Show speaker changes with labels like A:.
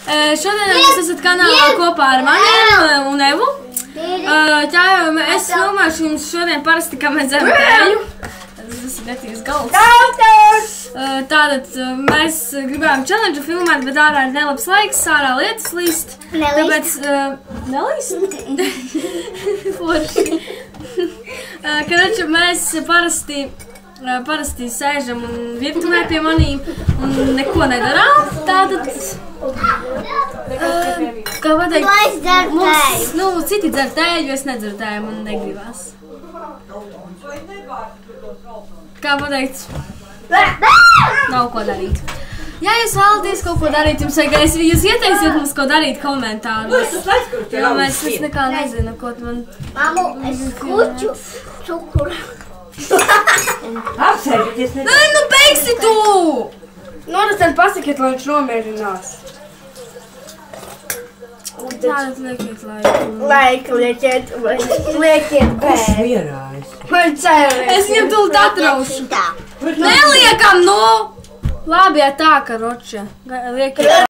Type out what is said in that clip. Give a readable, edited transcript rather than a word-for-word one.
A: Šodien jūs esat kanālā kopā ar maniem un Evu. Tā jau es filmēšu jums šodien parasti, kā mēs dzeram tēju. Tas ir netīvs galds. Tātad mēs gribējām challenge filmēt, bet ārā ir nelabs laiks, ārā lietas līst. Tāpēc... Nelīst? Forši. Karaču, mēs parasti sēžam un virtuvē pie manīm un neko nedarām. Tātad... Kā pateikt, mums citi dzer tēju, es nedzeru tēju, man negribās. Kā pateikt, nav ko darīt. Ja jūs vēlaties kaut ko darīt, jums vajag, jūs ieteiciet mums, ko darīt komentāros. Jo mēs nekā nezinu, ko tu man...
B: Mamu, es kuķu cukuru.
C: Apsēdieties, ne...
A: Nē, nu beigsi tu!
C: Nu, tad pasakiet, lai viņš nomierinās.
A: Tātad liekiet laiku.
C: Lieciet bēr. Kurš mierājas? Vai cēlies?
A: Es viņam tūlīt atraušu. Neliekam, nu! Labi, ja tā, karoče. Liekiet.